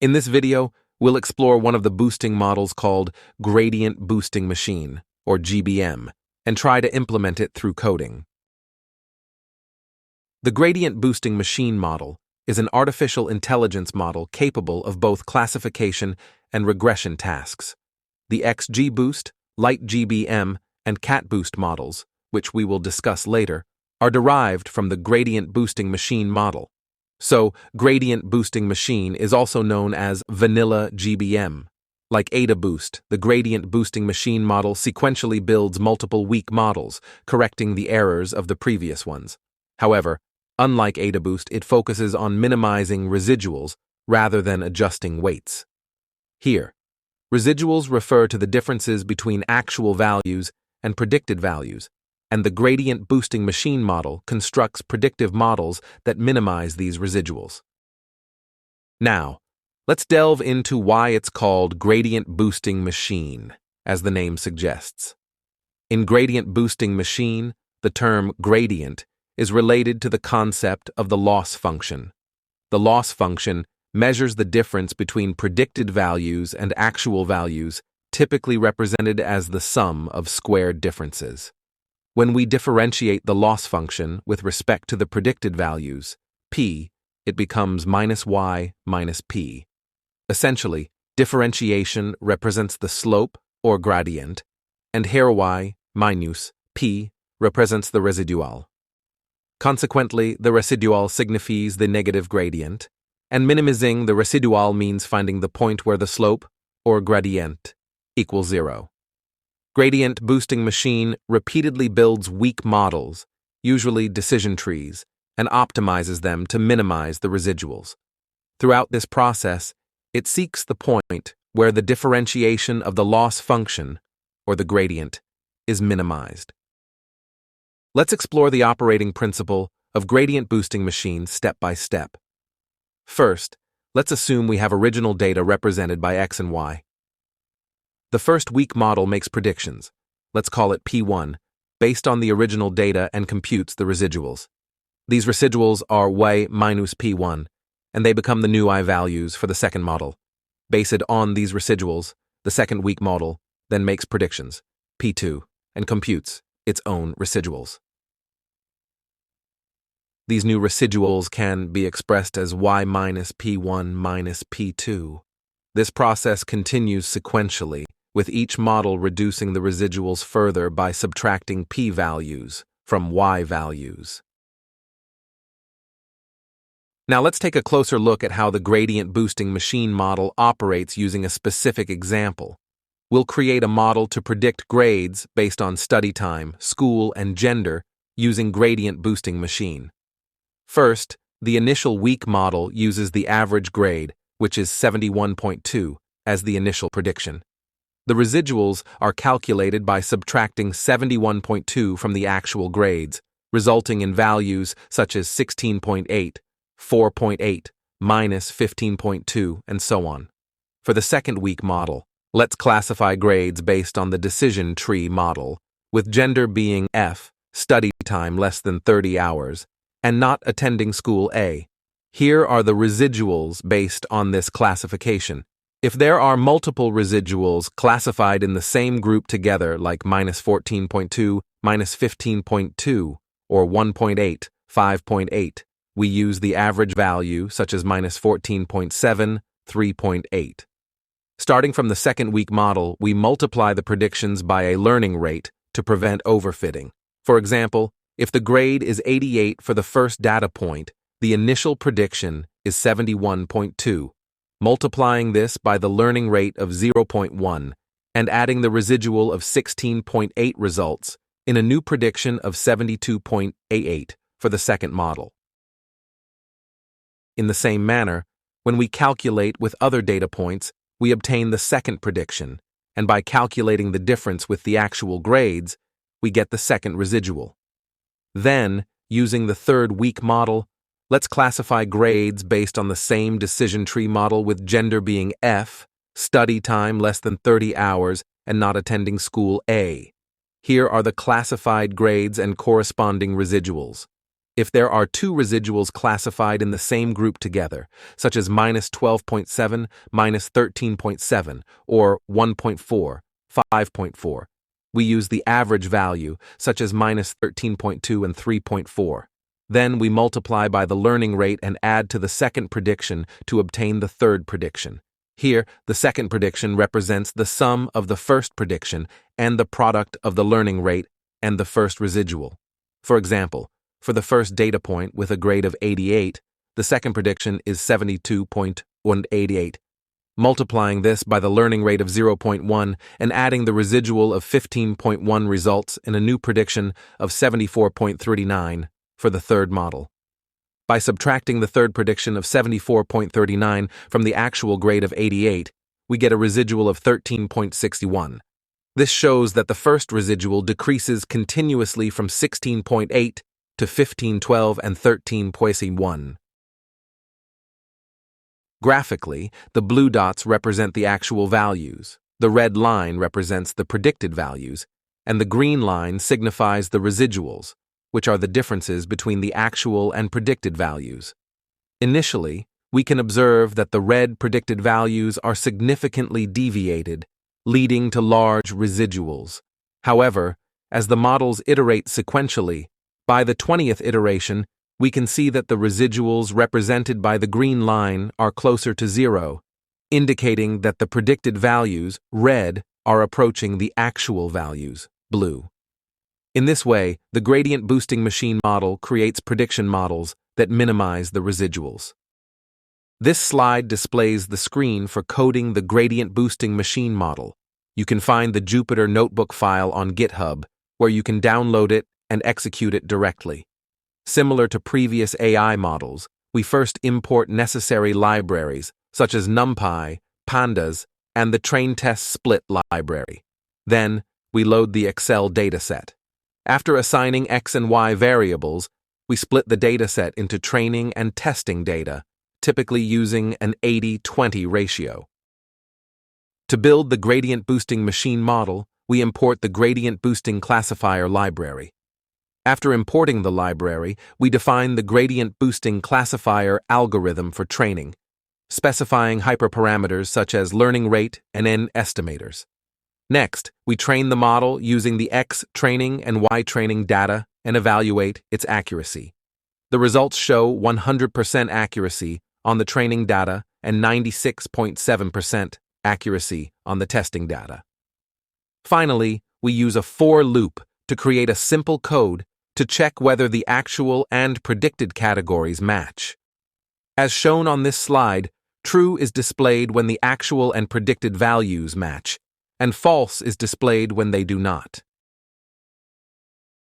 In this video, we'll explore one of the boosting models called Gradient Boosting Machine, or GBM, and try to implement it through coding. The Gradient Boosting Machine model is an artificial intelligence model capable of both classification and regression tasks. The XGBoost, Light GBM, and CatBoost models, which we will discuss later, are derived from the Gradient Boosting Machine model. So, Gradient Boosting Machine is also known as Vanilla GBM. Like AdaBoost, the Gradient Boosting Machine model sequentially builds multiple weak models, correcting the errors of the previous ones. However, unlike AdaBoost, it focuses on minimizing residuals rather than adjusting weights. Here, residuals refer to the differences between actual values and predicted values, and the Gradient Boosting Machine model constructs predictive models that minimize these residuals. Now, let's delve into why it's called Gradient Boosting Machine, as the name suggests. In Gradient Boosting Machine, the term gradient is related to the concept of the loss function. The loss function measures the difference between predicted values and actual values, typically represented as the sum of squared differences. When we differentiate the loss function with respect to the predicted values, p, it becomes minus y minus p. Essentially, differentiation represents the slope, or gradient, and here y minus p represents the residual. Consequently, the residual signifies the negative gradient, and minimizing the residual means finding the point where the slope, or gradient, equals 0. Gradient Boosting Machine repeatedly builds weak models, usually decision trees, and optimizes them to minimize the residuals. Throughout this process, it seeks the point where the differentiation of the loss function, or the gradient, is minimized. Let's explore the operating principle of Gradient Boosting Machine step by step. First, let's assume we have original data represented by x and y. The first weak model makes predictions, let's call it P1, based on the original data and computes the residuals. These residuals are y minus P1, and they become the new I values for the second model. Based on these residuals, the second weak model then makes predictions, P2, and computes its own residuals. These new residuals can be expressed as y minus P1 minus P2. This process continues sequentially, with each model reducing the residuals further by subtracting p values from y values. Now let's take a closer look at how the Gradient Boosting Machine model operates using a specific example. We'll create a model to predict grades based on study time, school, and gender using Gradient Boosting Machine. First, the initial weak model uses the average grade, which is 71.2, as the initial prediction. The residuals are calculated by subtracting 71.2 from the actual grades, resulting in values such as 16.8, 4.8, minus 15.2, and so on. For the second weak model, let's classify grades based on the decision tree model, with gender being F, study time less than 30 hours, and not attending school A. Here are the residuals based on this classification. If there are multiple residuals classified in the same group together, like minus 14.2, minus 15.2, or 1.8, 5.8, we use the average value, such as minus 14.7, 3.8. Starting from the second weak model, we multiply the predictions by a learning rate to prevent overfitting. For example, if the grade is 88 for the first data point, the initial prediction is 71.2. Multiplying this by the learning rate of 0.1 and adding the residual of 16.8 results in a new prediction of 72.88 for the second model. In the same manner, when we calculate with other data points, we obtain the second prediction, and by calculating the difference with the actual grades, we get the second residual. Then, using the third weak model, let's classify grades based on the same decision tree model with gender being F, study time less than 30 hours, and not attending school A. Here are the classified grades and corresponding residuals. If there are two residuals classified in the same group together, such as -12.7, -13.7, or 1.4, 5.4, we use the average value, such as -13.2 and 3.4. Then we multiply by the learning rate and add to the second prediction to obtain the third prediction. Here, the second prediction represents the sum of the first prediction and the product of the learning rate and the first residual. For example, for the first data point with a grade of 88, the second prediction is 72.188. Multiplying this by the learning rate of 0.1 and adding the residual of 15.1 results in a new prediction of 74.39 for the third model. By subtracting the third prediction of 74.39 from the actual grade of 88, we get a residual of 13.61. This shows that the first residual decreases continuously from 16.8 to 15.12 and 13.1. Graphically, the blue dots represent the actual values, the red line represents the predicted values, and the green line signifies the residuals, which are the differences between the actual and predicted values. Initially, we can observe that the red predicted values are significantly deviated, leading to large residuals. However, as the models iterate sequentially, by the 20th iteration, we can see that the residuals represented by the green line are closer to 0, indicating that the predicted values, red, are approaching the actual values, blue. In this way, the gradient boosting machine model creates prediction models that minimize the residuals. This slide displays the screen for coding the gradient boosting machine model. You can find the Jupyter Notebook file on GitHub, where you can download it and execute it directly. Similar to previous AI models, we first import necessary libraries, such as NumPy, Pandas, and the train test split library. Then, we load the Excel dataset. After assigning X and Y variables, we split the dataset into training and testing data, typically using an 80-20 ratio. To build the gradient boosting machine model, we import the gradient boosting classifier library. After importing the library, we define the gradient boosting classifier algorithm for training, specifying hyperparameters such as learning rate and N estimators. Next, we train the model using the X training and Y training data and evaluate its accuracy. The results show 100% accuracy on the training data and 96.7% accuracy on the testing data. Finally, we use a for loop to create a simple code to check whether the actual and predicted categories match. As shown on this slide, true is displayed when the actual and predicted values match, and false is displayed when they do not.